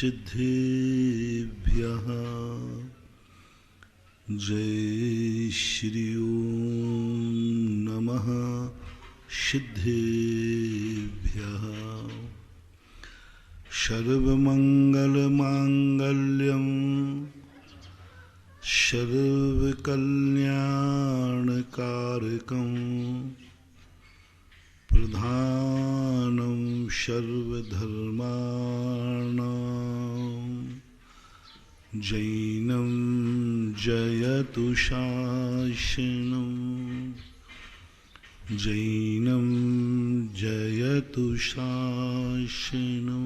सिद्धिभ्यः जय श्री ओम नमः सिद्धिभ्यः। सर्वमंगलमांगल्यं सर्वकल्याणकारकं प्रधानं सर्वधर्माणां जैनं जयतु शासनं जैनं जयतु शासनं।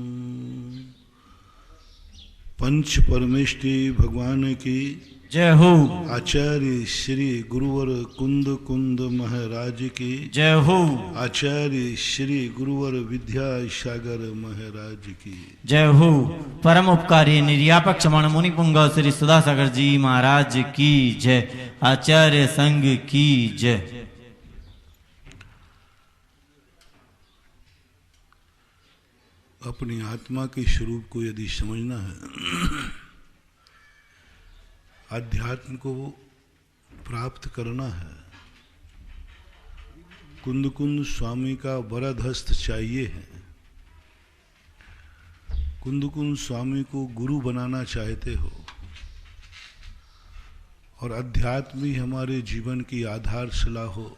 पंच परमेष्टि भगवान की जय हो। आचार्य श्री गुरुवर कुंद कुंद महाराज की जय हो। आचार्य श्री गुरुवर विद्यासागर महाराज की जय हो। परम उपकारी निर्यापक क्षमण मुनि पुंग श्री सुधासागर जी महाराज की जय। आचार्य संघ की जय। अपनी आत्मा के स्वरूप को यदि समझना है, अध्यात्म को प्राप्त करना है, कुंद कुंद स्वामी का वरद हस्त चाहिए है। कुंद कुंद स्वामी को गुरु बनाना चाहते हो और अध्यात्म ही हमारे जीवन की आधारशिला हो,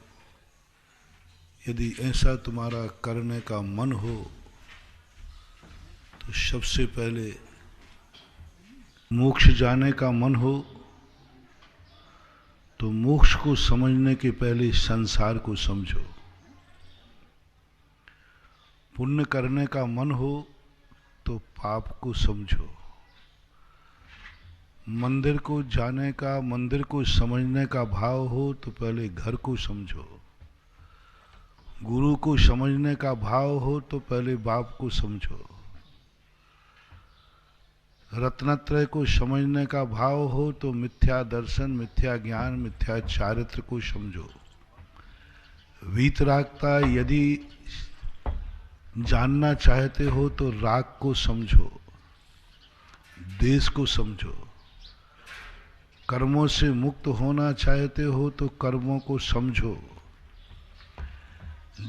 यदि ऐसा तुम्हारा करने का मन हो तो सबसे पहले मोक्ष जाने का मन हो तो मोक्ष को समझने के पहले संसार को समझो। पुण्य करने का मन हो तो पाप को समझो। मंदिर को जाने का, मंदिर को समझने का भाव हो तो पहले घर को समझो। गुरु को समझने का भाव हो तो पहले बाप को समझो। रत्नत्रय को समझने का भाव हो तो मिथ्या दर्शन, मिथ्या ज्ञान, मिथ्या चारित्र को समझो। वीतरागता यदि जानना चाहते हो तो राग को समझो, देश को समझो। कर्मों से मुक्त होना चाहते हो तो कर्मों को समझो।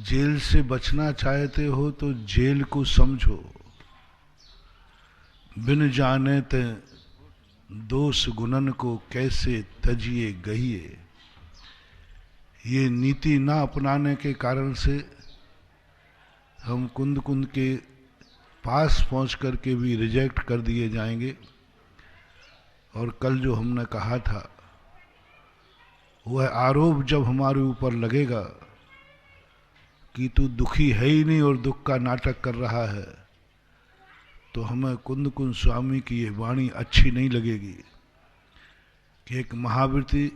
जेल से बचना चाहते हो तो जेल को समझो। बिन जाने ते दोष गुणन को कैसे तजिए गहिए। ये नीति ना अपनाने के कारण से हम कुंद कुंद के पास पहुंच करके भी रिजेक्ट कर दिए जाएंगे। और कल जो हमने कहा था वह आरोप जब हमारे ऊपर लगेगा कि तू दुखी है ही नहीं और दुख का नाटक कर रहा है, तो हमें कुंद कुंद स्वामी की ये वाणी अच्छी नहीं लगेगी कि एक महावृत्ति,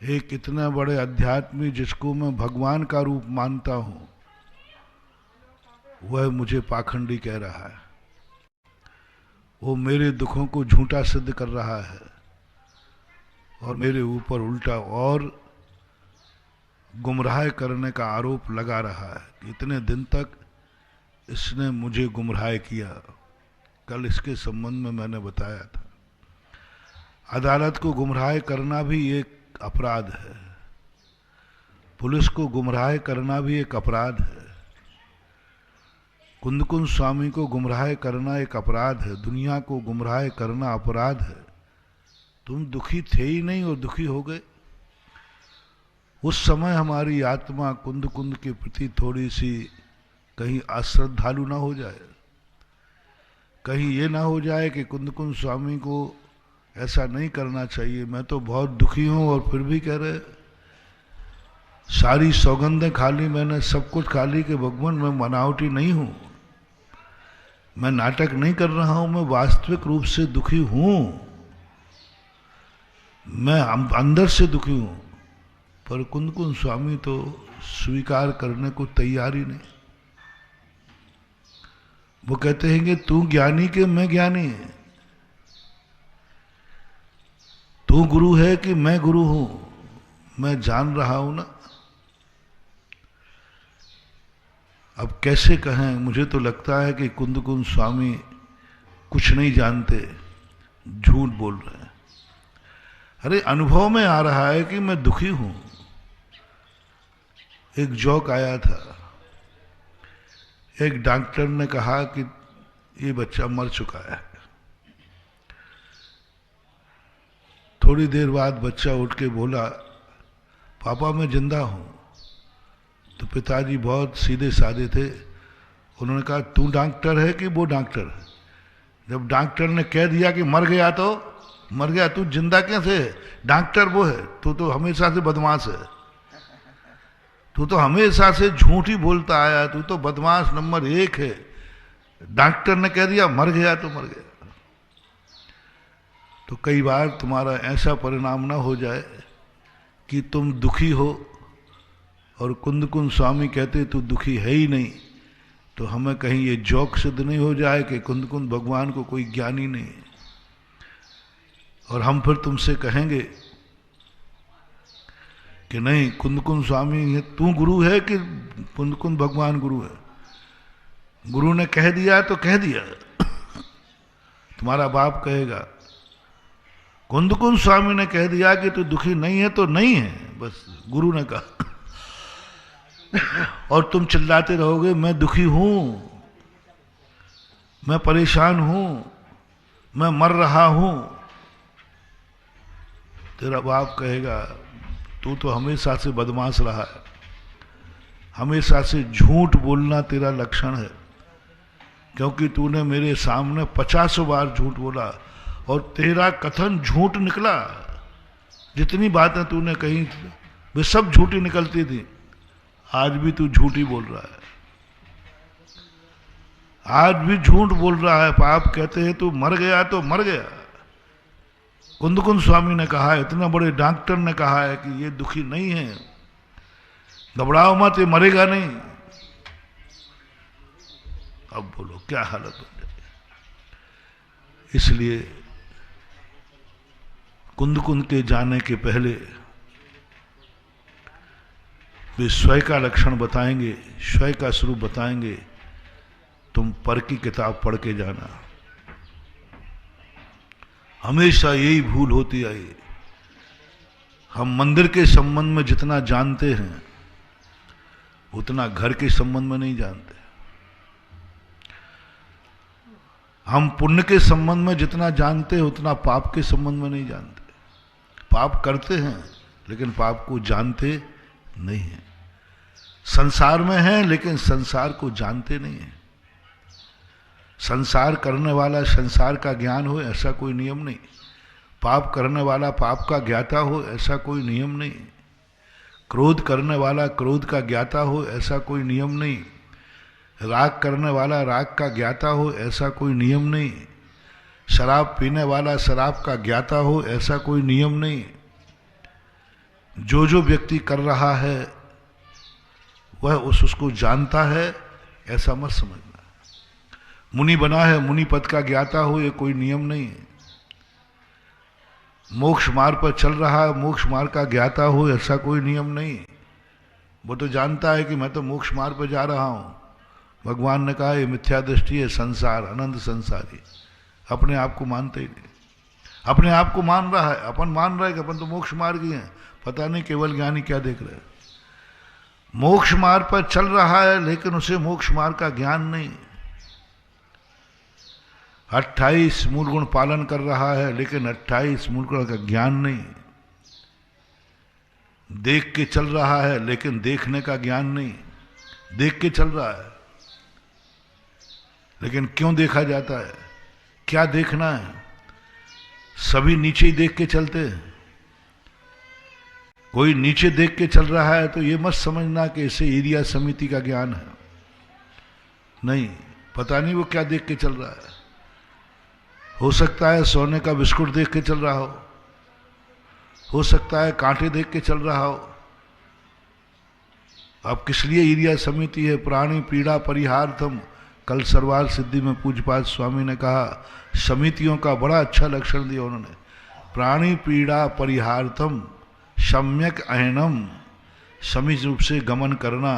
एक इतना बड़े अध्यात्मी जिसको मैं भगवान का रूप मानता हूं, वह मुझे पाखंडी कह रहा है। वो मेरे दुखों को झूठा सिद्ध कर रहा है और मेरे ऊपर उल्टा और गुमराह करने का आरोप लगा रहा है। इतने दिन तक इसने मुझे गुमराह किया। कल इसके संबंध में मैंने बताया था, अदालत को गुमराह करना भी एक अपराध है, पुलिस को गुमराह करना भी एक अपराध है, कुंद कुंद स्वामी को गुमराह करना एक अपराध है, दुनिया को गुमराह करना अपराध है। तुम दुखी थे ही नहीं और दुखी हो गए। उस समय हमारी आत्मा कुंद कुंद के प्रति थोड़ी सी कहीं अश्रद्धालु ना हो जाए, कहीं ये ना हो जाए कि कुंद कुंद स्वामी को ऐसा नहीं करना चाहिए। मैं तो बहुत दुखी हूं और फिर भी कह रहे सारी सौगंधें खा ली मैंने, सब कुछ खा ली कि भगवान मैं बनावटी नहीं हूं, मैं नाटक नहीं कर रहा हूं, मैं वास्तविक रूप से दुखी हूं, मैं अंदर से दुखी हूं। पर कुंद कुंद स्वामी तो स्वीकार करने को तैयार ही नहीं। वो कहते हैं कि तू ज्ञानी कि मैं ज्ञानी, तू गुरु है कि मैं गुरु हूं, मैं जान रहा हूं ना। अब कैसे कहें, मुझे तो लगता है कि कुंद कुंद स्वामी कुछ नहीं जानते, झूठ बोल रहे हैं। अरे अनुभव में आ रहा है कि मैं दुखी हूं। एक जोक आया था, एक डॉक्टर ने कहा कि ये बच्चा मर चुका है। थोड़ी देर बाद बच्चा उठ के बोला, पापा मैं जिंदा हूं। तो पिताजी बहुत सीधे साधे थे, उन्होंने कहा तू डॉक्टर है कि वो डॉक्टर है? जब डॉक्टर ने कह दिया कि मर गया तो मर गया, तू जिंदा कैसे है? डॉक्टर वो है, तू तो हमेशा से बदमाश है, तू तो हमेशा से झूठ ही बोलता आया, तू तो बदमाश नंबर 1 है। डॉक्टर ने कह दिया मर गया तो मर गया। तो कई बार तुम्हारा ऐसा परिणाम ना हो जाए कि तुम दुखी हो और कुंद स्वामी कहते तू दुखी है ही नहीं, तो हमें कहीं ये जोक सिद्ध नहीं हो जाए कि कुंद भगवान को कोई ज्ञानी नहीं है, और हम फिर तुमसे कहेंगे कि नहीं कुंद स्वामी तू गुरु है कि कुंद भगवान गुरु है। गुरु ने कह दिया तो कह दिया। तुम्हारा बाप कहेगा कुंद स्वामी ने कह दिया कि तू दुखी नहीं है तो नहीं है, बस गुरु ने कहा। और तुम चिल्लाते रहोगे मैं दुखी हूं, मैं परेशान हूं, मैं मर रहा हूं। तेरा बाप कहेगा तू तो हमेशा से बदमाश रहा है, हमेशा से झूठ बोलना तेरा लक्षण है, क्योंकि तूने मेरे सामने 50 बार झूठ बोला और तेरा कथन झूठ निकला। जितनी बातें तूने कही वे सब झूठी निकलती थी, आज भी तू झूठ ही बोल रहा है, आज भी झूठ बोल रहा है। पाप कहते हैं तू मर गया तो मर गया। कुंद स्वामी ने कहा है, इतने बड़े डॉक्टर ने कहा है कि ये दुखी नहीं है, घबराओ मत, ये मरेगा नहीं। अब बोलो क्या हालत हो जाए। इसलिए कुंद के जाने के पहले वे स्वयं का लक्षण बताएंगे, स्वयं का स्वरूप बताएंगे। तुम पर की किताब पढ़ के जाना। हमेशा यही भूल होती आई, हम मंदिर के संबंध में जितना जानते हैं उतना घर के संबंध में नहीं जानते। हम पुण्य के संबंध में जितना जानते हैं उतना पाप के संबंध में नहीं जानते। पाप करते हैं लेकिन पाप को जानते नहीं हैं। संसार में हैं लेकिन संसार को जानते नहीं हैं। संसार करने वाला संसार का ज्ञान हो ऐसा कोई नियम नहीं, पाप करने वाला पाप का ज्ञाता हो ऐसा कोई नियम नहीं, क्रोध करने वाला क्रोध का ज्ञाता हो ऐसा कोई नियम नहीं, राग करने वाला राग का ज्ञाता हो ऐसा कोई नियम नहीं, शराब पीने वाला शराब का ज्ञाता हो ऐसा कोई नियम नहीं। जो जो व्यक्ति कर रहा है वह उसको जानता है ऐसा मत समझना। मुनि बना है मुनि पद का ज्ञाता हो ये कोई नियम नहीं है। मोक्ष मार्ग पर चल रहा है मोक्ष मार्ग का ज्ञाता हो ऐसा कोई नियम नहीं। वो तो जानता है कि मैं तो मोक्ष मार्ग पर जा रहा हूं। भगवान ने कहा ये मिथ्या दृष्टि है, संसार अनंत संसारी। अपने आप को मानते ही नहीं, अपने आप को मान रहा है, अपन मान रहा है कि अपन तो मोक्ष मार्ग ही हैं। पता नहीं केवल ज्ञानी क्या देख रहे हैं। मोक्ष मार्ग पर चल रहा है लेकिन उसे मोक्ष मार्ग का ज्ञान नहीं। 28 मूल गुण पालन कर रहा है लेकिन 28 मूल गुण का ज्ञान नहीं। देख के चल रहा है लेकिन देखने का ज्ञान नहीं। देख के चल रहा है लेकिन क्यों देखा जाता है, क्या देखना है? सभी नीचे ही देख के चलते हैं। कोई नीचे देख के चल रहा है तो ये मत समझना कि इसे एरिया समिति का ज्ञान है। नहीं, पता नहीं वो क्या देख के चल रहा है। हो सकता है सोने का बिस्कुट देख के चल रहा हो सकता है कांटे देख के चल रहा हो। अब किस लिए एरिया समिति है? प्राणी पीड़ा परिहार्थम। कल सरवार सिद्धि में पूज्यपाद स्वामी ने कहा, समितियों का बड़ा अच्छा लक्षण दिया उन्होंने। प्राणी पीड़ा परिहार्थम सम्यक अहनम, समित रूप से गमन करना,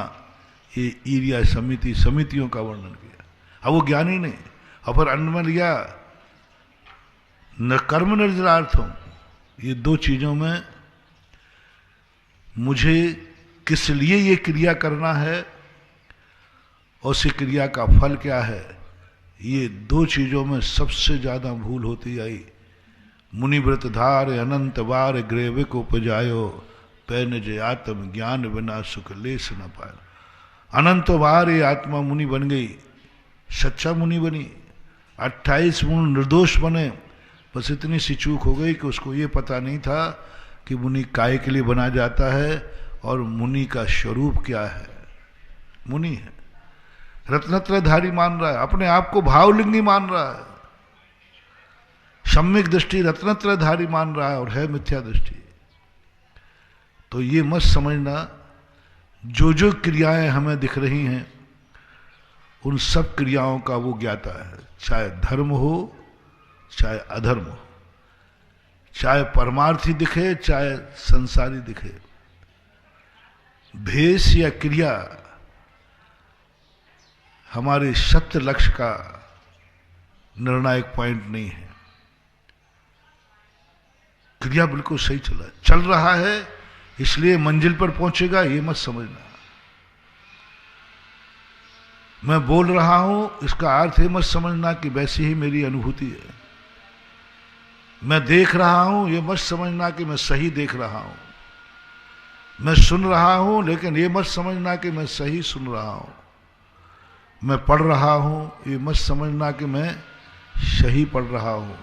ये एरिया समिति समितियों का वर्णन किया। अब वो ज्ञानी नहीं, और फिर अन्न में लिया न कर्म निर्जरार्थम, ये दो चीजों में मुझे किस लिए ये क्रिया करना है और उस क्रिया का फल क्या है, ये दो चीजों में सबसे ज्यादा भूल होती आई। मुनिव्रत धार अनंत बार ग्रेविक उपजायो, पैन जे आत्म ज्ञान बिना सुख लेस न पाए। अनंत बार ये आत्मा मुनि बन गई, सच्चा मुनि बनी, 28 गुण निर्दोष बने, बस इतनी सी चूक हो गई कि उसको ये पता नहीं था कि मुनि काय के लिए बना जाता है और मुनि का स्वरूप क्या है। मुनि है, रत्नत्रयधारी मान रहा है, अपने आप को भावलिंगी मान रहा है, सम्यक दृष्टि रत्नत्रयधारी मान रहा है और है मिथ्या दृष्टि। तो ये मत समझना जो जो क्रियाएं हमें दिख रही हैं उन सब क्रियाओं का वो ज्ञाता है, चाहे धर्म हो चाहे अधर्म हो, चाहे परमार्थी दिखे चाहे संसारी दिखे। भेष या क्रिया हमारे सत्य लक्ष्य का निर्णायक पॉइंट नहीं है। क्रिया बिल्कुल सही चल रहा है इसलिए मंजिल पर पहुंचेगा, ये मत समझना। मैं बोल रहा हूं इसका अर्थ ये मत समझना कि वैसी ही मेरी अनुभूति है। मैं देख रहा हूं ये मत समझना कि मैं सही देख रहा हूं। मैं सुन रहा हूं लेकिन ये मत समझना कि मैं सही सुन रहा हूं। मैं पढ़ रहा हूं ये मत समझना कि मैं सही पढ़ रहा हूं।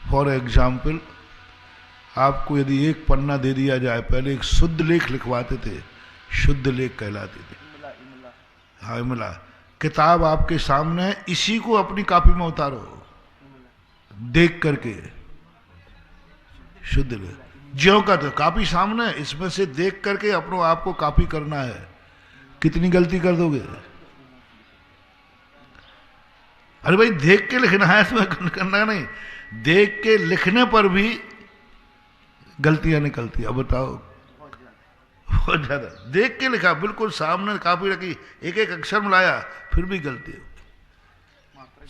फॉर एग्जाम्पल, आपको यदि एक पन्ना दे दिया जाए, पहले एक शुद्ध लेख लिखवाते थे, शुद्ध लेख कहलाते थे, हाँ इमला, किताब आपके सामने है, इसी को अपनी कॉपी में उतारो देख करके, शुद्ध लेख ज्यों का तो कॉपी सामने, इसमें से देख करके अपनों आप को कॉपी करना है। कितनी गलती कर दोगे? अरे भाई देख के लिखना है, इसमें करना नहीं। देख के लिखने पर भी गलतियां निकलती है। अब बताओ, बहुत ज्यादा देख के लिखा, बिल्कुल सामने कॉपी रखी, एक एक अक्षर मिलाया, फिर भी गलती हो।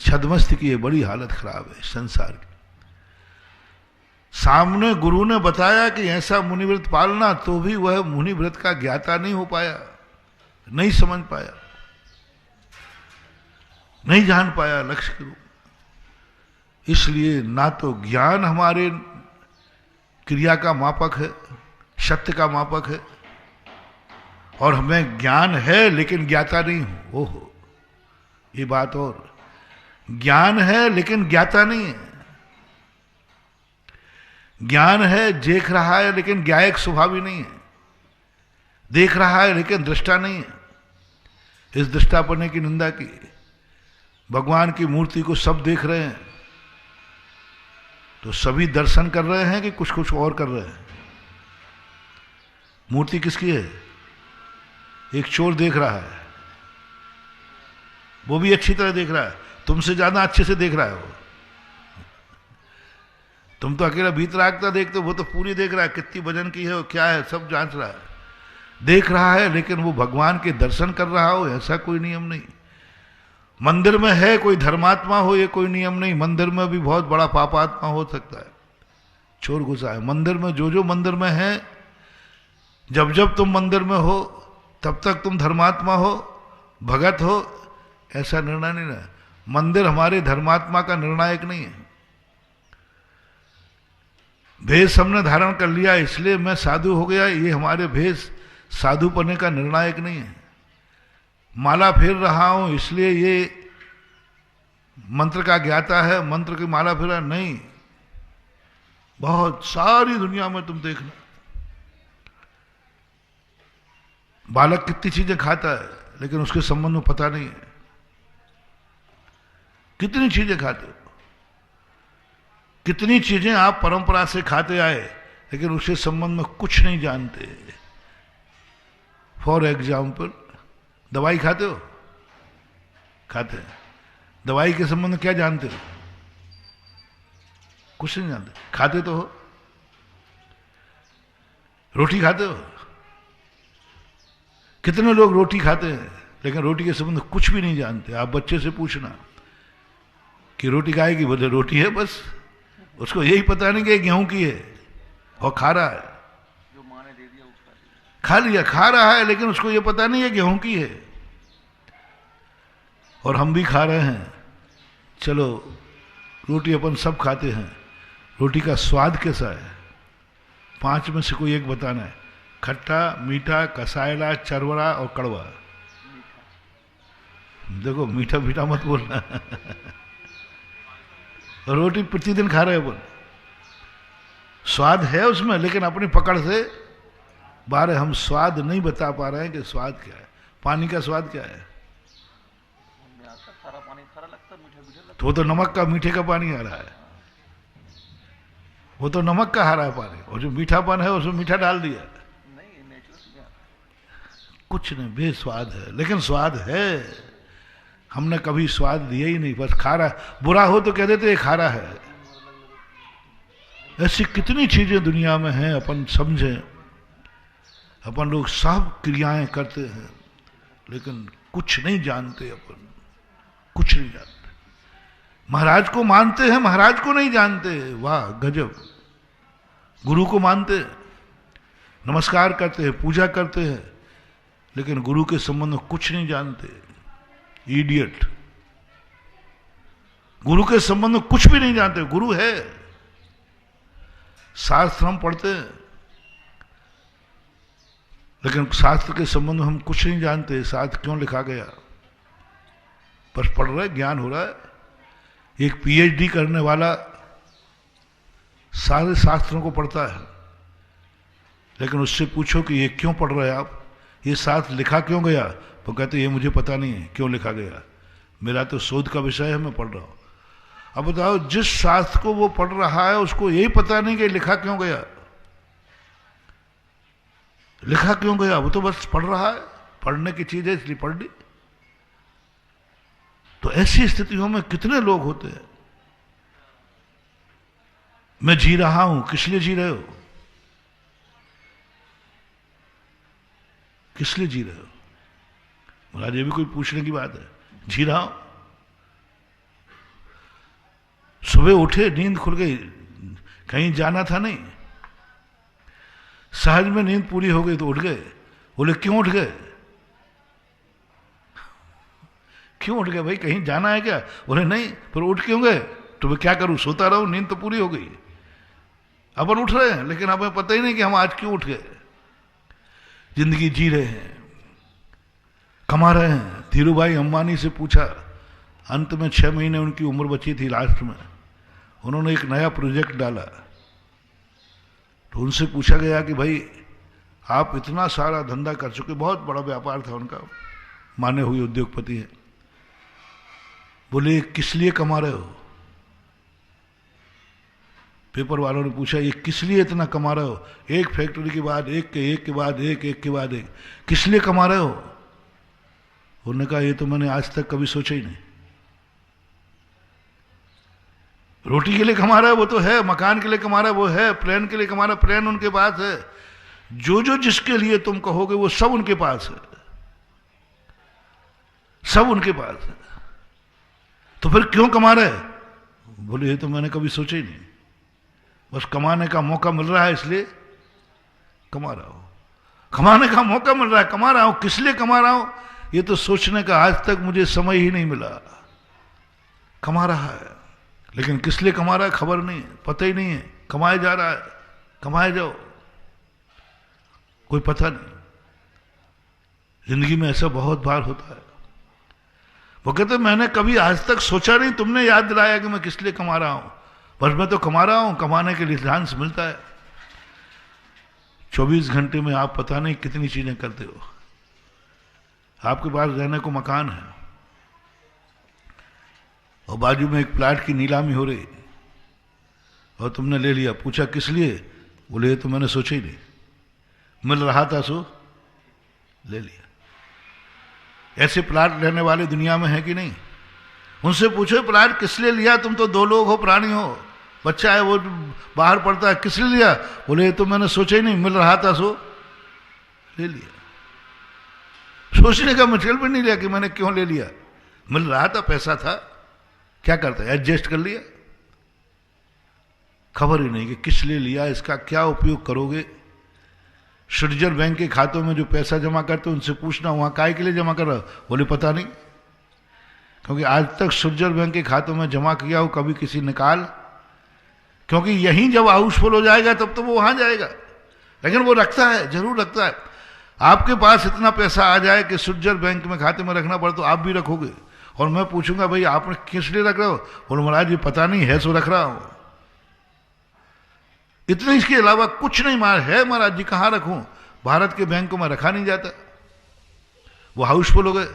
छद्मस्त की ये बड़ी हालत खराब है संसार की। सामने गुरु ने बताया कि ऐसा मुनिव्रत पालना, तो भी वह मुनिव्रत का ज्ञाता नहीं हो पाया, नहीं समझ पाया, नहीं जान पाया लक्ष्य के रूप। इसलिए ना तो ज्ञान हमारे क्रिया का मापक है, सत्य का मापक है, और हमें ज्ञान है लेकिन ज्ञाता नहीं हो। ओहो, ये बात। और ज्ञान है लेकिन ज्ञाता नहीं है। ज्ञान है, देख रहा है, लेकिन ज्ञायक स्वभावी नहीं है। देख रहा है लेकिन दृष्टा नहीं है। इस दृष्टापने की निंदा की। भगवान की मूर्ति को सब देख रहे हैं, तो सभी दर्शन कर रहे हैं कि कुछ कुछ और कर रहे हैं? मूर्ति किसकी है? एक चोर देख रहा है, वो भी अच्छी तरह देख रहा है, तुमसे ज्यादा अच्छे से देख रहा है वो। तुम तो अकेला भीतरागता देखते हो, वो तो पूरी देख रहा है, कितनी वजन की है और क्या है सब जांच रहा है, देख रहा है। लेकिन वो भगवान के दर्शन कर रहा हो ऐसा कोई नियम नहीं। मंदिर में है कोई धर्मात्मा हो ये कोई नियम नहीं। मंदिर में भी बहुत बड़ा पापात्मा हो सकता है, चोर घुसा है मंदिर में। जो जो मंदिर में है, जब जब तुम मंदिर में हो तब तक तुम धर्मात्मा हो, भगत हो, ऐसा निर्णय नहीं है। मंदिर हमारे धर्मात्मा का निर्णायक नहीं है। भेष हमने धारण कर लिया इसलिए मैं साधु हो गया, ये हमारे भेष साधु पने का निर्णायक नहीं है। माला फेर रहा हूं इसलिए ये मंत्र का ज्ञाता है, मंत्र की माला फेरा नहीं। बहुत सारी दुनिया में तुम देखना, बालक कितनी चीजें खाता है लेकिन उसके संबंध में पता नहीं है। कितनी चीजें खाते हो, कितनी चीजें आप परंपरा से खाते आए लेकिन उसके संबंध में कुछ नहीं जानते। फॉर एग्जाम्पल, दवाई खाते हो? खाते हैं। दवाई के संबंध में क्या जानते हो? कुछ नहीं जानते। खाते तो हो। रोटी खाते हो? कितने लोग रोटी खाते हैं लेकिन रोटी के संबंध में कुछ भी नहीं जानते। आप बच्चे से पूछना, कि रोटी खाएगी, बोले रोटी है बस, उसको यही पता नहीं कि गेहूं की है और खा रहा है, जो माँ ने दे दिया उसका खा लिया, खा रहा है, लेकिन उसको ये पता नहीं है गेहूं की है। और हम भी खा रहे हैं। चलो रोटी अपन सब खाते हैं, रोटी का स्वाद कैसा है? 5 में से कोई एक बताना है। खट्टा, मीठा, कसायला, चरवरा और कड़वा। देखो मीठा मीठा मत बोलना। रोटी प्रतिदिन खा रहे अपन, स्वाद है उसमें, लेकिन अपनी पकड़ से बाहर हम स्वाद नहीं बता पा रहे हैं कि स्वाद क्या है। पानी का स्वाद क्या है? सारा पानी खारा लगता है, मीठा मीठा लगता तो वो तो नमक का, मीठे का पानी आ रहा है, वो तो नमक का आ रहा है पानी, और जो मीठापन है उसमें मीठा डाल दिया। नहीं, नेचुरल कुछ नहीं, बेस्वाद है, लेकिन स्वाद है। हमने कभी स्वाद दिया ही नहीं, बस खा रहा है। बुरा हो तो कह देते ये खा रहा है। ऐसी कितनी चीजें दुनिया में हैं, अपन समझें। अपन लोग सब क्रियाएं करते हैं, लेकिन कुछ नहीं जानते, अपन कुछ नहीं जानते। महाराज को मानते हैं, महाराज को नहीं जानते। वाह गजब। गुरु को मानते हैं, नमस्कार करते हैं, पूजा करते हैं, लेकिन गुरु के संबंध में कुछ नहीं जानते। इडियट। गुरु के संबंध में कुछ भी नहीं जानते। गुरु है, शास्त्र हम पढ़ते हैं, लेकिन शास्त्र के संबंध में हम कुछ नहीं जानते। शास्त्र क्यों लिखा गया, बस पढ़ रहे, ज्ञान हो रहा है। एक पीएचडी करने वाला सारे शास्त्रों को पढ़ता है, लेकिन उससे पूछो कि ये क्यों पढ़ रहे हैं आप, ये शास्त्र लिखा क्यों गया, तो कहते ये मुझे पता नहीं है क्यों लिखा गया, मेरा तो शोध का विषय है, मैं पढ़ रहा हूं। अब बताओ, जिस शास्त्र को वो पढ़ रहा है उसको यही पता नहीं कि लिखा क्यों गया, लिखा क्यों गया, वो तो बस पढ़ रहा है, पढ़ने की चीज है इसलिए पढ़ ली। तो ऐसी स्थितियों में कितने लोग होते हैं। मैं जी रहा हूं, किस लिए जी रहे हो, किस लिए जी रहे हो? महाराज ये भी कोई पूछने की बात है? जी रहा हूं। सुबह उठे, नींद खुल गई, कहीं जाना था नहीं, सहज में नींद पूरी हो गई तो उठ गए। बोले क्यों उठ गए, क्यों उठ गए भाई, कहीं जाना है क्या? बोले नहीं, पर उठ क्यों गए? तो मैं क्या करूं, सोता रहूं, नींद तो पूरी हो गई। अपन उठ रहे हैं, लेकिन हमें पता ही नहीं कि हम आज क्यों उठ गए। जिंदगी जी रहे हैं, कमा रहे हैं। धीरूभाई अंबानी से पूछा, अंत में 6 महीने उनकी उम्र बची थी, लास्ट में उन्होंने एक नया प्रोजेक्ट डाला। तो उनसे पूछा गया कि भाई आप इतना सारा धंधा कर चुके, बहुत बड़ा व्यापार था उनका, माने हुए उद्योगपति हैं। बोले किस लिए कमा रहे हो? पेपर वालों ने पूछा ये किस लिए इतना कमा रहे हो? एक फैक्ट्री के बाद एक के बाद एक, किस लिए कमा रहे हो? उन्होंने कहा ये तो मैंने आज तक कभी सोचा ही नहीं। रोटी के लिए कमा रहा है वो तो है, मकान के लिए कमा रहा है वो है, प्लेन के लिए कमा रहा है, प्लेन उनके पास है, जो जो जिसके लिए तुम कहोगे वो सब उनके पास है, सब उनके पास है। तो फिर क्यों कमा रहे? बोले ये तो मैंने कभी सोचा ही नहीं, बस कमाने का मौका मिल रहा है इसलिए कमा रहा हूं, कमाने का मौका मिल रहा है कमा रहा हूं। किस लिए कमा रहा हूं ये तो सोचने का आज तक मुझे समय ही नहीं मिला। कमा रहा है, लेकिन किस लिए कमा रहा है खबर नहीं है, पता ही नहीं है। कमाए जा रहा है, कमाए जाओ, कोई पता नहीं। जिंदगी में ऐसा बहुत बार होता है। वो कहते मैंने कभी आज तक सोचा नहीं, तुमने याद दिलाया कि मैं किस लिए कमा रहा हूं, बस मैं तो कमा रहा हूं, कमाने के लिए चांस मिलता है। 24 घंटे में आप पता नहीं कितनी चीजें करते हो। आपके पास रहने को मकान है और बाजू में एक प्लाट की नीलामी हो रही और तुमने ले लिया। पूछा किस लिए? बोले ये तो मैंने सोचा ही नहीं, मिल रहा था सो ले लिया। ऐसे प्लाट लेने वाले दुनिया में है कि नहीं? उनसे पूछो प्लाट किस लिए लिया, तुम तो 2 लोग हो, प्राणी हो, बच्चा है वो बाहर पढ़ता है, किस लिए लिया? बोले ये तो मैंने सोचा ही नहीं, मिल रहा था सो ले लिया। सोचने का मटेरियल भी नहीं लिया कि मैंने क्यों ले लिया, मिल रहा था, पैसा था, क्या करता है? एडजस्ट कर लिया, खबर ही नहीं कि किस लिए लिया, इसका क्या उपयोग करोगे। स्विट्जरलैंड बैंक के खातों में जो पैसा जमा करते उनसे पूछना वहां काय के लिए जमा कर रहा हो, बोले पता नहीं, क्योंकि आज तक स्विट्जरलैंड बैंक के खातों में जमा किया हो कभी किसी निकाल, क्योंकि यहीं जब हाउसफुल हो जाएगा तब तो वो वहां जाएगा, लेकिन वो रखता है, जरूर रखता है। आपके पास इतना पैसा आ जाए कि स्विट्जरलैंड बैंक में खाते में रखना पड़े तो आप भी रखोगे, और मैं पूछूंगा भाई आपने किस लिए रख रहे हो, बोले महाराज ये पता नहीं है सो रख रहा हूं, इतने, इसके अलावा कुछ नहीं मार है महाराज जी, कहां रखूं, भारत के बैंकों में रखा नहीं जाता, वो हाउसफुल हो गए,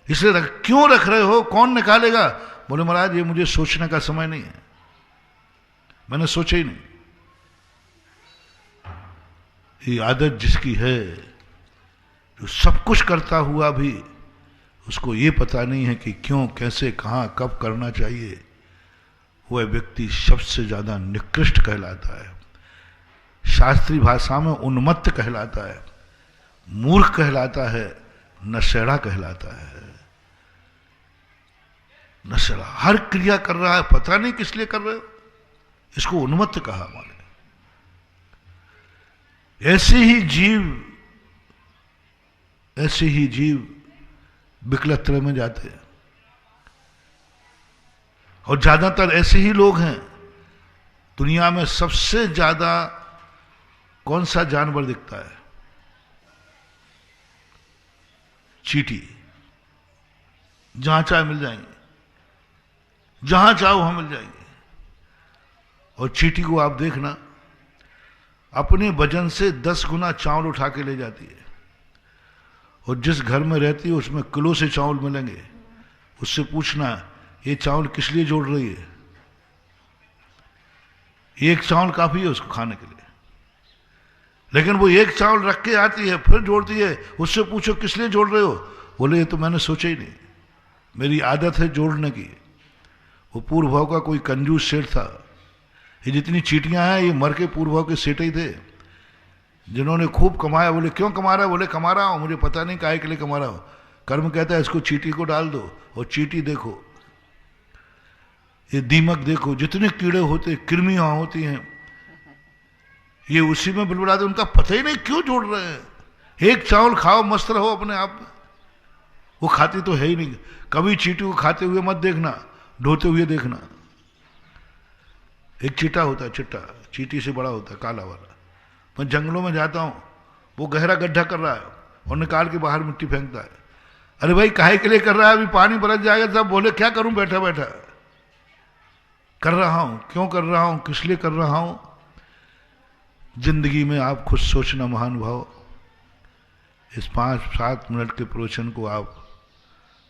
इसलिए क्यों रख रहे हो, कौन निकालेगा, बोले महाराज ये मुझे सोचने का समय नहीं है, मैंने सोचा ही नहीं। ये आदत जिसकी है, जो सब कुछ करता हुआ भी उसको ये पता नहीं है कि क्यों, कैसे, कहां, कब करना चाहिए, वह व्यक्ति सबसे ज्यादा निकृष्ट कहलाता है, शास्त्रीय भाषा में उन्मत्त कहलाता है, मूर्ख कहलाता है, नशेड़ा कहलाता है। नशेड़ा हर क्रिया कर रहा है, पता नहीं किस लिए कर रहे हो, इसको उन्मत्त कहा हमारे। ऐसे ही जीव विकलत्रय में जाते हैं, और ज्यादातर ऐसे ही लोग हैं। दुनिया में सबसे ज्यादा कौन सा जानवर दिखता है? चींटी, जहां चाहे मिल जाएंगे, जहां चाहो वहां मिल जाएंगे। और चींटी को आप देखना, अपने वजन से 10 गुना चावल उठा के ले जाती है, और जिस घर में रहती है उसमें किलो से चावल मिलेंगे, उससे पूछना ये चावल किस लिए जोड़ रही है, एक चावल काफी है उसको खाने के लिए, लेकिन वो एक चावल रख के आती है फिर जोड़ती है, उससे पूछो किस लिए जोड़ रहे हो, बोले ये तो मैंने सोचा ही नहीं, मेरी आदत है जोड़ने की। वो पूर्व भाव का कोई कंजूस सेठ था, ये जितनी चींटियां हैं ये मर के पूर्व भाव के सेठ ही थे, जिन्होंने खूब कमाया। बोले क्यों कमा रहा है, बोले कमा रहा हूं, मुझे पता नहीं काहे के लिए कमा रहा हूं। कर्म कहता है इसको चींटी को डाल दो, और चींटी देखो, ये दीमक देखो, जितने कीड़े होते, कृमियां होती हैं, ये उसी में बिलबिलाते, उनका पता ही नहीं क्यों जोड़ रहे हैं। एक चावल खाओ, मस्त रहो अपने आप में, वो खाती तो है ही नहीं। कभी चींटी को खाते हुए मत देखना, ढोते हुए देखना। एक चीटा होता है, चिट्टा, चींटी से बड़ा होता है, काला वाला। मैं जंगलों में जाता हूं, वो गहरा गड्ढा कर रहा है और निकाल के बाहर मिट्टी फेंकता है। अरे भाई काहे के लिए कर रहा है, अभी पानी बरस जाएगा। सब बोले क्या करूं, बैठा बैठा कर रहा हूं, क्यों कर रहा हूं, किस लिए कर रहा हूं। जिंदगी में आप खुद सोचना महानुभाव, इस 5-7 मिनट के प्रवचन को आप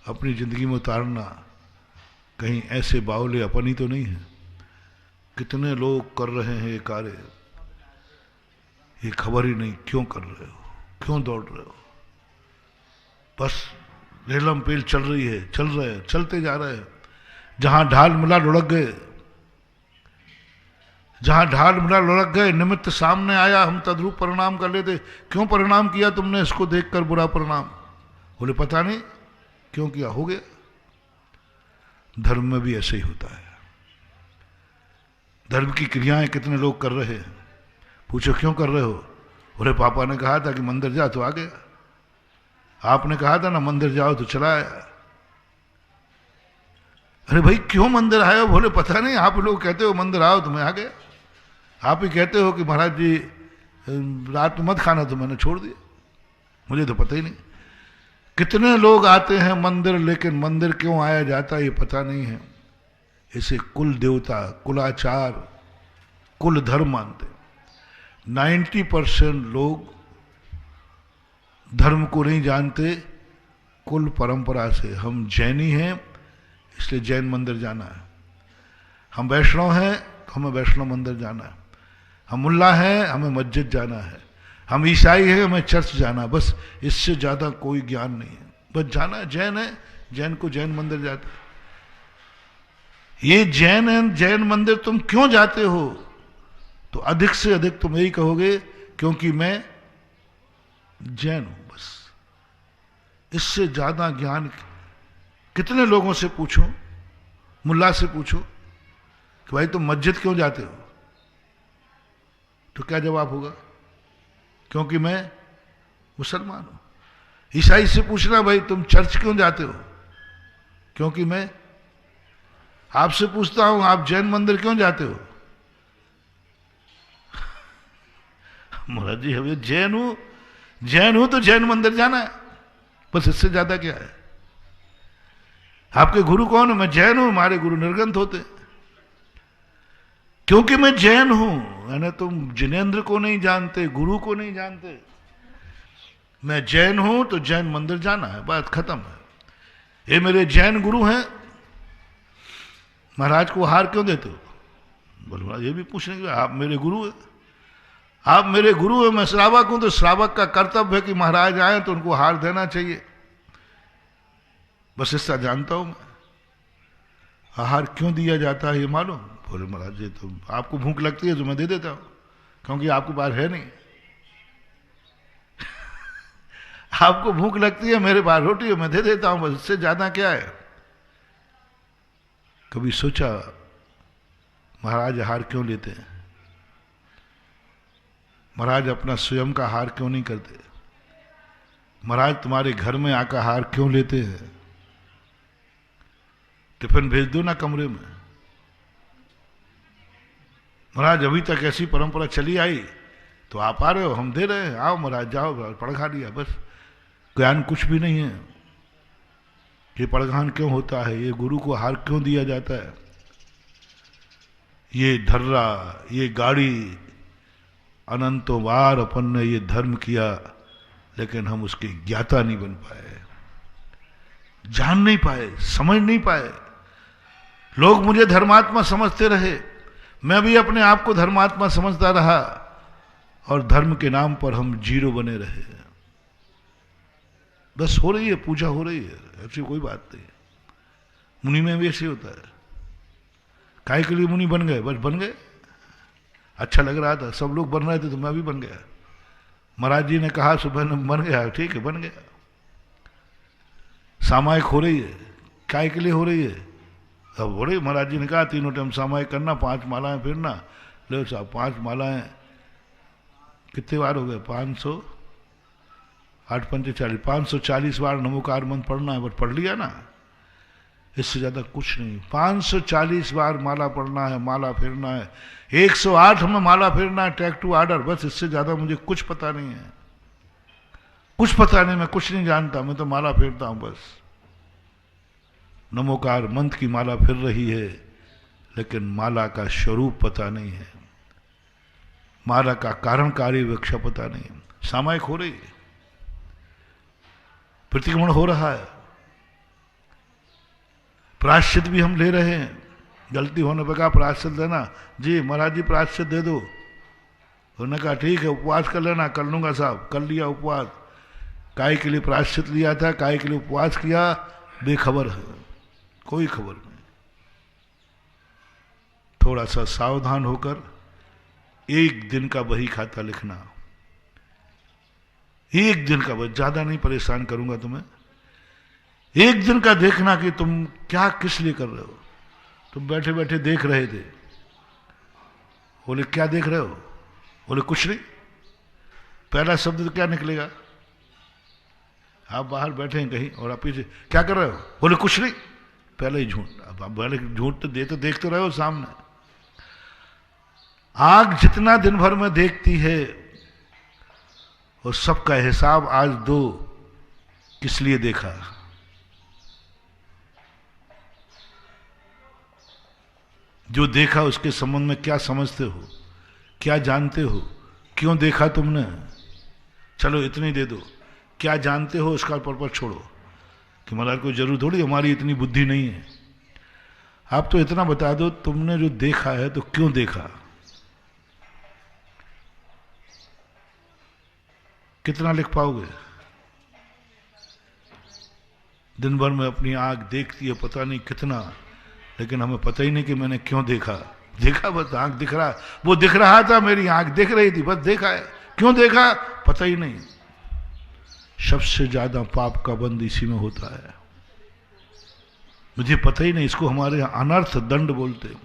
अपनी जिंदगी में उतारना। कहीं ऐसे बावले अपन ही तो नहीं है, कितने लोग कर रहे हैं ये कार्य, ये खबर ही नहीं क्यों कर रहे हो, क्यों दौड़ रहे हो। बस रेलम पेल चल रही है, चल रहे हैं, चलते जा रहे हैं। जहां ढाल मिला लुढ़क गए, जहां ढाल मिला लुढ़क गए। निमित्त सामने आया, हम तद्रूप परिणाम कर लेते। क्यों परिणाम किया तुमने इसको देखकर बुरा परिणाम, बोले पता नहीं क्यों किया, हो गया। धर्म में भी ऐसे ही होता है। धर्म की क्रियाएं कितने लोग कर रहे हैं, पूछो क्यों कर रहे हो, बोले पापा ने कहा था कि मंदिर जा तो आ गया, आपने कहा था ना मंदिर जाओ तो चला आया। अरे भाई क्यों मंदिर आए हो, बोले पता नहीं, आप लोग कहते हो मंदिर आओ तो मैं आ गया। आप ही कहते हो कि महाराज जी रात में मत खाना, तो मैंने छोड़ दिया, मुझे तो पता ही नहीं। कितने लोग आते हैं मंदिर, लेकिन मंदिर क्यों आया जाता है ये पता नहीं है। इसे कुल देवता, कुलाचार, कुल धर्म मानते। 90% लोग धर्म को नहीं जानते, कुल परंपरा से। हम जैनी हैं इसलिए जैन मंदिर जाना है, हम वैष्णव हैं तो हमें वैष्णव मंदिर जाना है, हम मुल्ला हैं हमें मस्जिद जाना है, हम ईसाई हैं हमें चर्च जाना है। बस इससे ज्यादा कोई ज्ञान नहीं है, बस जाना है। जैन है, जैन को जैन मंदिर जाते। ये जैन है, जैन मंदिर तुम क्यों जाते हो, तो अधिक से अधिक तुम यही कहोगे क्योंकि मैं जैन हूं। बस इससे ज्यादा ज्ञान कितने लोगों से पूछो, मुल्ला से पूछो कि भाई तुम मस्जिद क्यों जाते हो, तो क्या जवाब होगा? क्योंकि मैं मुसलमान हूं। ईसाई से पूछना भाई तुम चर्च क्यों जाते हो, क्योंकि मैं। आपसे पूछता हूं आप जैन मंदिर क्यों जाते हो, महाराज जी हम जैन हूं तो जैन मंदिर जाना है, बस इससे ज्यादा क्या है। आपके गुरु कौन है? मैं जैन हूं, हमारे गुरु निर्गंथ होते। क्योंकि मैं जैन हूं यानी तुम जिनेंद्र को नहीं जानते, गुरु को नहीं जानते। मैं जैन हूं तो जैन मंदिर जाना है, बात खत्म है। ये मेरे जैन गुरु हैं, महाराज को हार क्यों देते हो? बोले महाराज ये भी पूछने के आप मेरे गुरु हैं, आप मेरे गुरु हैं, मैं श्रावक हूं, तो श्रावक का कर्तव्य है कि महाराज आए तो उनको हार देना चाहिए, बस इसका जानता हूं मैं। आहार क्यों दिया जाता है ये मालूम? बोले महाराज जी तो आपको भूख लगती है तो मैं दे देता हूं, क्योंकि आपके पास है नहीं। आपको भूख लगती है, मेरे पास रोटी है, मैं दे देता हूं, बस इससे ज्यादा क्या है। कभी सोचा महाराज आहार क्यों लेते हैं? महाराज अपना स्वयं का आहार क्यों नहीं करते? महाराज तुम्हारे घर में आकर आहार क्यों लेते हैं? टिफिन भेज दो ना कमरे में। महाराज अभी तक ऐसी परंपरा चली आई, तो आप आ रहे हो, हम दे रहे हैं, आओ महाराज जाओ, पड़खा लिया, बस ज्ञान कुछ भी नहीं है। ये पड़घान क्यों होता है? ये गुरु को हार क्यों दिया जाता है? ये धर्रा, ये गाड़ी, अनंतों बार अपन ने ये धर्म किया, लेकिन हम उसके ज्ञाता नहीं बन पाए, जान नहीं पाए, समझ नहीं पाए। लोग मुझे धर्मात्मा समझते रहे, मैं भी अपने आप को धर्मात्मा समझता रहा, और धर्म के नाम पर हम जीरो बने रहे। बस हो रही है पूजा, हो रही है, ऐसी कोई बात नहीं। मुनि में भी ऐसे होता है, काय के लिए मुनि बन गए? बस बन गए, अच्छा लग रहा था, सब लोग बन रहे थे तो मैं भी बन गया। महाराज जी ने कहा सुबह में बन गया, ठीक है बन गया। सामायिक हो रही है, काय के लिए हो रही है? अब हो रही, महाराज जी ने कहा 3 टाइम सामायिक करना, 5 मालाएं फिरना। लो साहब 5 मालाएं कितने बार हो गए? 500, 8 पंचे 40, 540 बार नमोकार मंत्र पढ़ना है, बट पढ़ लिया ना, इससे ज्यादा कुछ नहीं। 540 बार माला पढ़ना है, माला फेरना है, 108 में माला फेरना है, टैग टू आर्डर, बस इससे ज्यादा मुझे कुछ पता नहीं है, कुछ पता नहीं, मैं कुछ नहीं जानता, मैं तो माला फेरता हूं बस। नमोकार मंत्र की माला फिर रही है, लेकिन माला का स्वरूप पता नहीं है, माला का कारण कार्य विवक्षा पता नहीं है। सामायिक हो रही है, प्रतिक्रमण हो रहा है, प्रायश्चित भी हम ले रहे हैं। गलती होने पर कहा प्रायश्चित देना, जी महाराज जी प्रायश्चित दे दो। उन्होंने कहा ठीक है उपवास कर लेना, कर लूंगा साहब, कर लिया उपवास। काय के लिए प्रायश्चित लिया था, काय के लिए उपवास किया, बेखबर है, कोई खबर नहीं। थोड़ा सा सावधान होकर 1 दिन का बही खाता लिखना, 1 दिन का, बस ज्यादा नहीं परेशान करूंगा तुम्हें। 1 दिन का देखना कि तुम क्या किस लिए कर रहे हो। तुम बैठे बैठे देख रहे थे, बोले क्या देख रहे हो? बोले कुछ नहीं। पहला शब्द तो क्या निकलेगा? आप बाहर बैठे हैं कहीं और आप पीछे क्या कर रहे हो? बोले कुछ नहीं, पहले ही झूठ। अब आप पहले झूठ तो देखते रहे हो सामने। आंख जितना दिन भर में देखती है, और सबका हिसाब आज दो, किस लिए देखा। जो देखा उसके संबंध में क्या समझते हो, क्या जानते हो, क्यों देखा तुमने? चलो इतनी दे दो, क्या जानते हो उसका पर्पस छोड़ो कि महाराज को जरूर थोड़ी, हमारी इतनी बुद्धि नहीं है। आप तो इतना बता दो तुमने जो देखा है तो क्यों देखा, कितना लिख पाओगे? दिन भर में अपनी आंख देखती है पता नहीं कितना, लेकिन हमें पता ही नहीं कि मैंने क्यों देखा। देखा बस, आंख दिख रहा, वो दिख रहा था, मेरी आंख दिख रही थी, बस देखा है। क्यों देखा पता ही नहीं। सबसे ज्यादा पाप का बंद इसी में होता है। मुझे पता ही नहीं, इसको हमारे यहाँ अनर्थ दंड बोलते हैं।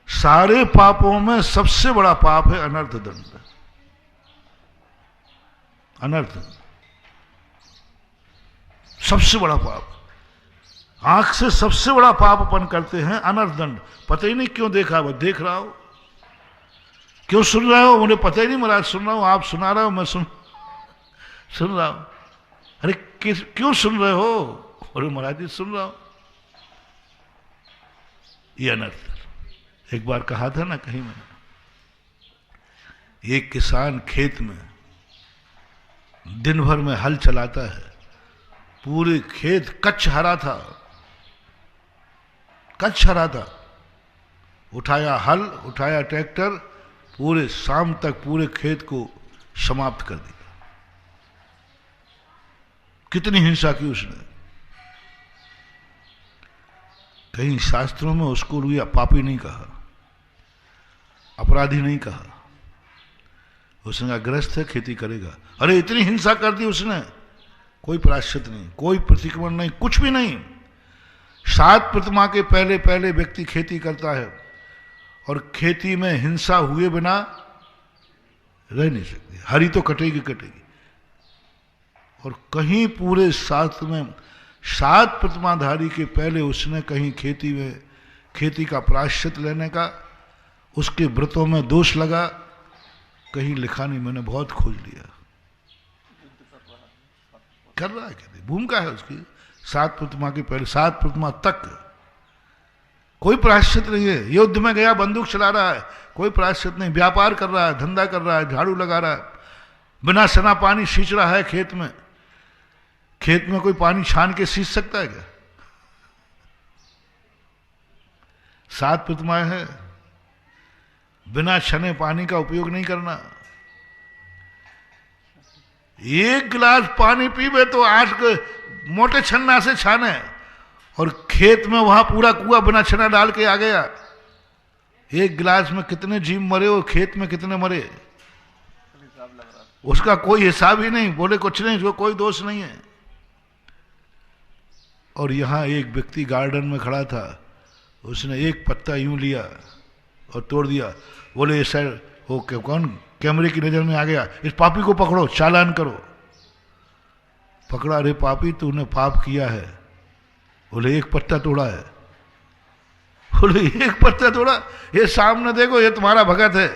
सारे पापों में सबसे बड़ा पाप है अनर्थ दंड। अनर्थ सबसे बड़ा पाप, आंख से सबसे बड़ा पाप अपन करते हैं अनर्थ दंड। पता ही नहीं क्यों देखा, बस देख रहा हो। क्यों सुन रहे हो, मुझे पता ही नहीं, महाराज सुन रहा हूं, आप सुना रहे हो, मैं सुन रहा हूं। अरे क्यों सुन रहे हो, अरे महाराज जी सुन रहा हूं। ये अनर्थ। एक बार कहा था ना कहीं मैंने, एक किसान खेत में दिन भर में हल चलाता है, पूरे खेत कच्छ हरा था, कच्छ हरा था। उठाया हल, उठाया ट्रैक्टर, पूरे शाम तक पूरे खेत को समाप्त कर दिया। कितनी हिंसा की उसने। कहीं शास्त्रों में उसको रुया पापी नहीं कहा, अपराधी नहीं कहा। उसने कहा गृहस्थ है, खेती करेगा। अरे इतनी हिंसा कर दी उसने, कोई प्रायश्चित नहीं, कोई प्रतिक्रमण नहीं, कुछ भी नहीं। 7 प्रतिमा के पहले पहले व्यक्ति खेती करता है, और खेती में हिंसा हुए बिना रह नहीं सकती, हरी तो कटेगी कटेगी। और कहीं पूरे शास्त्र में 7 प्रतिमाधारी के पहले उसने कहीं खेती में, खेती का प्रायश्चित लेने का, उसके व्रतों में दोष लगा, कहीं लिखा नहीं। मैंने बहुत खोज लिया। कर रहा है खेती, भूमिका है उसकी। 7 प्रतिमा के पहले 7 प्रतिमा तक कोई प्रायश्चित नहीं है। युद्ध में गया, बंदूक चला रहा है, कोई प्रायश्चित नहीं। व्यापार कर रहा है, धंधा कर रहा है, झाड़ू लगा रहा है, बिना सना पानी सींच रहा है खेत में। खेत में कोई पानी छान के सींच सकता है क्या? 7 प्रतिमाएं हैं, बिना छने पानी का उपयोग नहीं करना। 1 गिलास पानी पीवे तो 8 मोटे छन्ना से छाने, और खेत में वहां पूरा कुआं बिना छना डाल के आ गया। 1 गिलास में कितने जीव मरे और खेत में कितने मरे, उसका कोई हिसाब ही नहीं। बोले कुछ नहीं, जो कोई दोष नहीं है। और यहां एक व्यक्ति गार्डन में खड़ा था, उसने एक पत्ता यूं लिया और तोड़ दिया। बोले सर वो कौन कैमरे की नजर में आ गया, इस पापी को पकड़ो, चालान करो। पकड़ा, रे पापी तूने पाप किया है। बोले 1 पत्ता तोड़ा है। बोले 1 पत्ता तोड़ा, ये सामने देखो, ये तुम्हारा भगत है,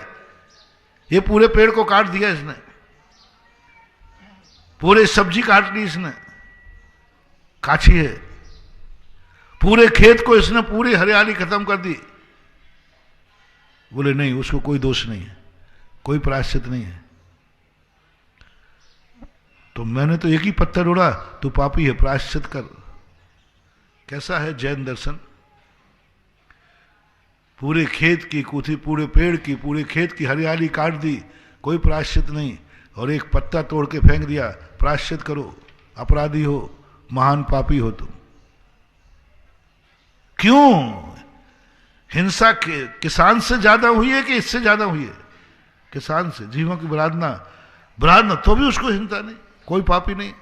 ये पूरे पेड़ को काट दिया इसने, पूरे सब्जी काट ली इसने, काछी है, पूरे खेत को इसने पूरी हरियाली खत्म कर दी। बोले नहीं, उसको कोई दोष नहीं है, कोई प्रायश्चित नहीं है। तो मैंने तो 1 ही पत्थर तोड़ा, तू पापी है, प्रायश्चित कर। कैसा है जैन दर्शन? पूरे खेत की कुथी, पूरे पेड़ की, पूरे खेत की हरियाली काट दी, कोई प्रायश्चित नहीं, और 1 पत्ता तोड़ के फेंक दिया, प्रायश्चित करो, अपराधी हो, महान पापी हो तुम। क्यों? हिंसा किसान से ज्यादा हुई है कि इससे ज्यादा हुई है? किसान से। जीवों की बरादना तो भी उसको हिंसा नहीं, कोई पापी नहीं।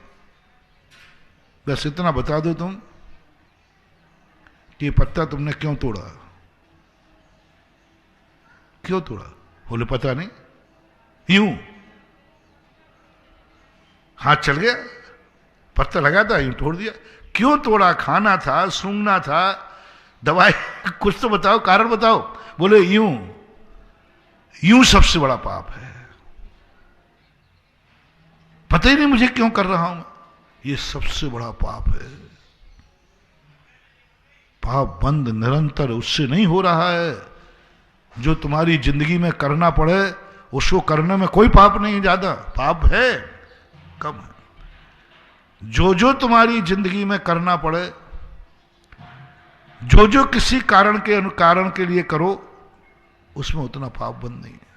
बस इतना बता दो तुम कि पत्ता तुमने क्यों तोड़ा, क्यों तोड़ा? बोले पता नहीं, यूं हाथ चल गया, पत्ता लगा था, यूं तोड़ दिया। क्यों तोड़ा? खाना था, सूंघना था, दवाई, कुछ तो बताओ, कारण बताओ। बोले यूं सबसे बड़ा पाप है। पता ही नहीं मुझे क्यों कर रहा हूं, ये सबसे बड़ा पाप है। पाप बंद निरंतर उससे नहीं हो रहा है। जो तुम्हारी जिंदगी में करना पड़े उसको करने में कोई पाप नहीं, ज्यादा पाप है, कम है। जो तुम्हारी जिंदगी में करना पड़े, जो किसी कारण के लिए करो, उसमें उतना पाप बंद नहीं है।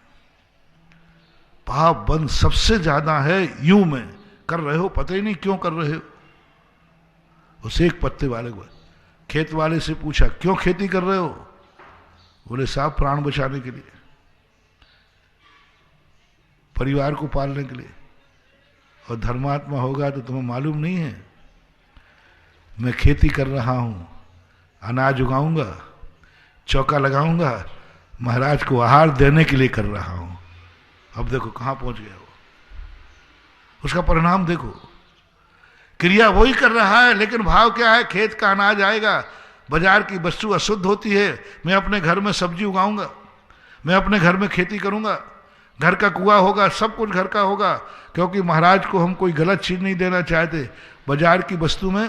पाप बंद सबसे ज्यादा है यूं में कर रहे हो, पता ही नहीं क्यों कर रहे हो। उस 1 पत्ते वाले को खेत वाले से पूछा, क्यों खेती कर रहे हो? बोले साहब प्राण बचाने के लिए, परिवार को पालने के लिए। और धर्मात्मा होगा तो तुम्हें मालूम नहीं है, मैं खेती कर रहा हूं अनाज उगाऊंगा, चौका लगाऊंगा, महाराज को आहार देने के लिए कर रहा हूं। अब देखो कहां पहुंच गया वो, उसका परिणाम देखो। क्रिया वही कर रहा है, लेकिन भाव क्या है? खेत का अनाज आएगा, बाजार की वस्तु अशुद्ध होती है, मैं अपने घर में सब्जी उगाऊंगा, मैं अपने घर में खेती करूंगा, घर का कुआं होगा, सब कुछ घर का होगा, क्योंकि महाराज को हम कोई गलत चीज नहीं देना चाहते। बाजार की वस्तु में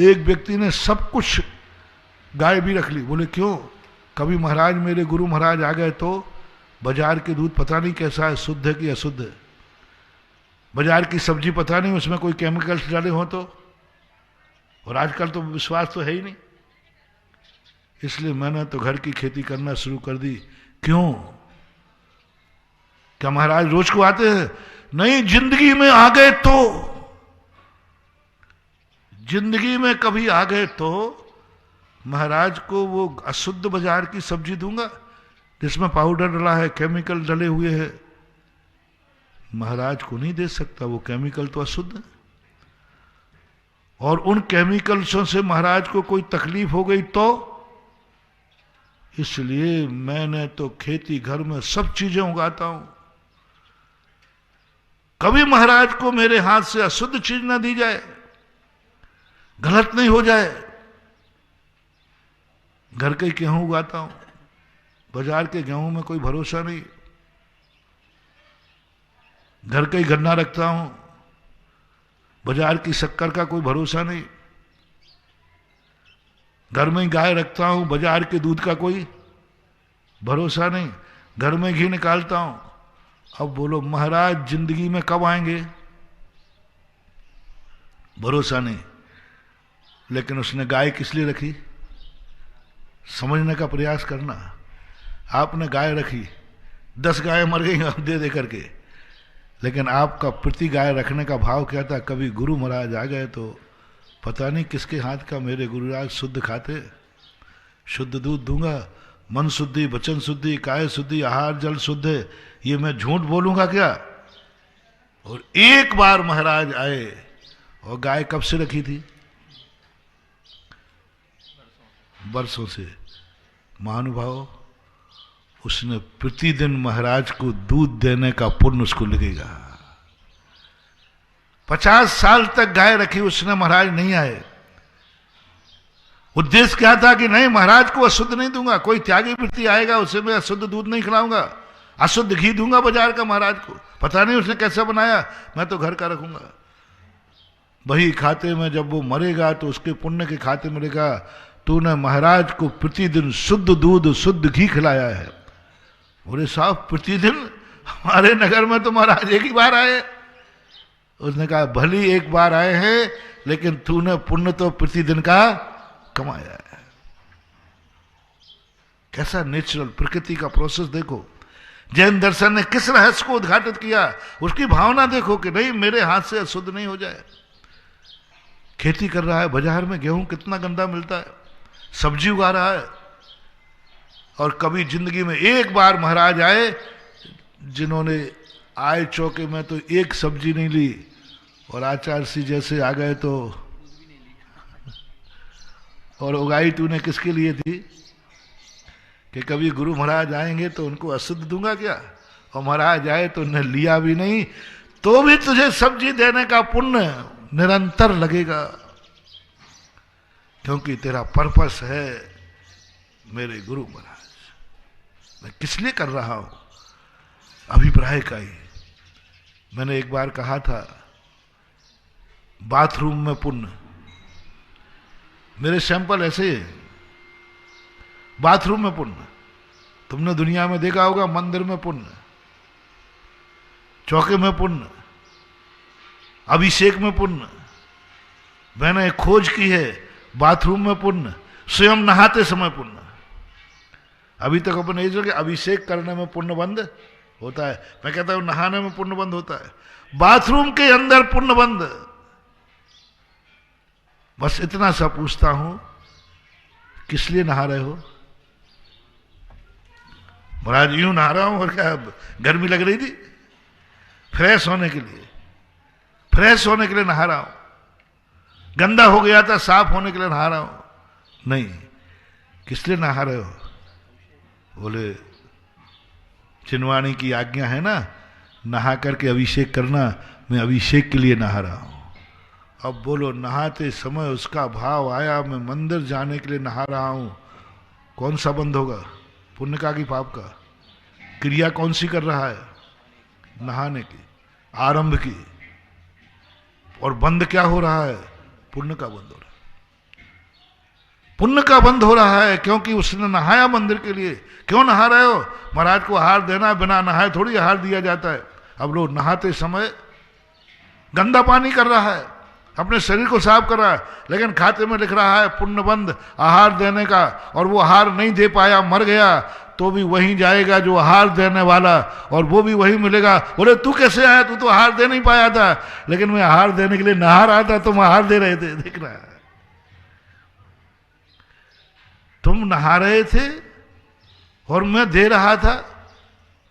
एक व्यक्ति ने सब कुछ, गाय भी रख ली। बोले क्यों? कभी महाराज, मेरे गुरु महाराज आ गए तो बाजार के दूध पता नहीं कैसा है, शुद्ध है कि अशुद्ध है, बाजार की सब्जी पता नहीं उसमें कोई केमिकल्स डाले हो तो, और आजकल तो विश्वास तो है ही नहीं, इसलिए मैंने तो घर की खेती करना शुरू कर दी। क्यों? क्या महाराज रोज को आते हैं? नहीं, जिंदगी में आ गए तो, जिंदगी में कभी आ गए तो महाराज को वो अशुद्ध बाजार की सब्जी दूंगा जिसमें पाउडर डला है, केमिकल डले हुए हैं? महाराज को नहीं दे सकता, वो केमिकल तो अशुद्ध है। और उन केमिकल्सों से महाराज को कोई तकलीफ हो गई तो, इसलिए मैंने तो खेती घर में सब चीजें उगाता हूं, कभी महाराज को मेरे हाथ से अशुद्ध चीज ना दी जाए, गलत नहीं हो जाए। घर के गेहूं उगाता हूं, बाजार के गेहूं में कोई भरोसा नहीं, घर का ही गन्ना रखता हूं, बाजार की शक्कर का कोई भरोसा नहीं, घर में ही गाय रखता हूं, बाजार के दूध का कोई भरोसा नहीं, घर में घी निकालता हूं। अब बोलो महाराज जिंदगी में कब आएंगे? भरोसा नहीं। लेकिन उसने गाय किस लिए रखी? समझने का प्रयास करना। आपने गाय रखी, 10 गायें मर गई दे दे करके, लेकिन आपका प्रति गाय रखने का भाव क्या था? कभी गुरु महाराज आ गए तो पता नहीं किसके हाथ का मेरे गुरुराज शुद्ध खाते, शुद्ध दूध दूंगा, मन शुद्धि, वचन शुद्धि, काय शुद्धि, आहार जल शुद्ध है, ये मैं झूठ बोलूंगा क्या? और एक बार महाराज आए, और गाय कब से रखी थी? बरसों से। महानुभाव, उसने प्रतिदिन महाराज को दूध देने का पुण्य उसको लगेगा। 50 साल तक गाय रखी उसने, महाराज नहीं आए। उद्देश्य क्या था कि नहीं, महाराज को अशुद्ध नहीं दूंगा, कोई त्यागी वृत्ति आएगा उसे मैं अशुद्ध दूध नहीं खिलाऊंगा, अशुद्ध घी दूंगा बाजार का महाराज को, पता नहीं उसने कैसे बनाया, मैं तो घर का रखूंगा। वही खाते में जब वो मरेगा तो उसके पुण्य के खाते मिलेगा, तूने महाराज को प्रतिदिन शुद्ध दूध शुद्ध घी खिलाया है। बोले साहब प्रतिदिन? हमारे नगर में तो महाराज एक ही बार आए। उसने कहा भली एक बार आए हैं, लेकिन तूने पुण्य तो प्रतिदिन का कमाया है। कैसा नेचुरल प्रकृति का प्रोसेस देखो। जैन दर्शन ने किस रहस्य को उद्घाटित किया, उसकी भावना देखो कि नहीं मेरे हाथ से अशुद्ध नहीं हो जाए। खेती कर रहा है, बाजार में गेहूं कितना गंदा मिलता है, सब्जी उगा रहा है, और कभी जिंदगी में एक बार महाराज आए जिन्होंने आए चौके में तो एक सब्जी नहीं ली, और आचार्य सिंह जैसे आ गए तो, और उगाई तूने किसके लिए थी? कि कभी गुरु महाराज आएंगे तो उनको अशुद्ध दूंगा क्या, और महाराज आए तो उन्हें लिया भी नहीं, तो भी तुझे सब्जी देने का पुण्य निरंतर लगेगा, क्योंकि तेरा पर्पस है मेरे गुरु महाराज। मैं किस लिए कर रहा हूं? अभिप्राय का ही। मैंने एक बार कहा था बाथरूम में पुण्य, मेरे सैंपल ऐसे है। बाथरूम में पुण्य तुमने दुनिया में देखा होगा, मंदिर में पुण्य, चौके में पुण्य, अभिषेक में पुण्य। मैंने एक खोज की है, बाथरूम में पुण्य, स्वयं नहाते समय पुण्य। अभी तक अपन नहीं कि अभिषेक करने में पुण्य बंद होता है, मैं कहता हूं नहाने में पुण्य बंद होता है, बाथरूम के अंदर पुण्य बंद। बस इतना सा पूछता हूं, किस लिए नहा रहे हो? महाराज यूं नहा रहा हूं, और क्या गर्मी लग रही थी? फ्रेश होने के लिए, फ्रेश होने के लिए नहा रहा हूं। गंदा हो गया था, साफ होने के लिए नहा रहा हूं। नहीं, किस लिए नहा रहे हो? बोले चिनवाणी की आज्ञा है ना, नहा करके अभिषेक करना, मैं अभिषेक के लिए नहा रहा हूं। अब बोलो, नहाते समय उसका भाव आया मैं मंदिर जाने के लिए नहा रहा हूं, कौन सा बंद होगा? पुण्य का कि पाप का? क्रिया कौन सी कर रहा है? नहाने की, आरंभ की। और बंद क्या हो रहा है? पुण्य का बंद हो रहा है। पुण्य का बंद हो रहा है क्योंकि उसने नहाया मंदिर के लिए। क्यों नहा रहे हो? महाराज को आहार देना, बिना नहाए थोड़ी आहार दिया जाता है। अब लोग नहाते समय गंदा पानी कर रहा है, अपने शरीर को साफ कर रहा है, लेकिन खाते में लिख रहा है पुण्य बंद आहार देने का, और वो आहार नहीं दे पाया, मर गया, तो भी वहीं जाएगा जो आहार देने वाला, और वो भी वही मिलेगा। बोले तू कैसे आया? तू तो आहार दे नहीं पाया था। लेकिन मैं आहार देने के लिए नहा रहा था, तुम आहार दे रहे थे। देख रहा है, तुम नहा रहे थे और मैं दे रहा था,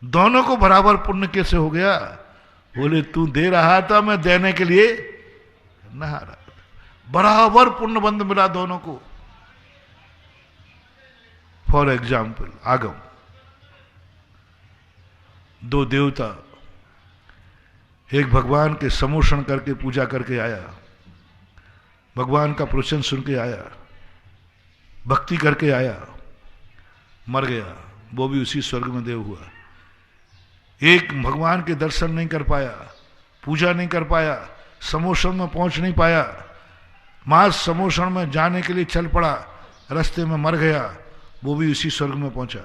दोनों को बराबर पुण्य कैसे हो गया? बोले तू दे रहा था, मैं देने के लिए नहा रहा था, बराबर पुण्य बंद मिला दोनों को। फॉर एग्जाम्पल, आगम, दो देवता, एक भगवान के समोषण करके पूजा करके आया, भगवान का प्रवचन सुन के आया, भक्ति करके आया, मर गया, वो भी उसी स्वर्ग में देव हुआ। एक भगवान के दर्शन नहीं कर पाया, पूजा नहीं कर पाया, समोषण में पहुंच नहीं पाया, मास समोषण में जाने के लिए चल पड़ा, रास्ते में मर गया, वो भी उसी स्वर्ग में पहुंचा।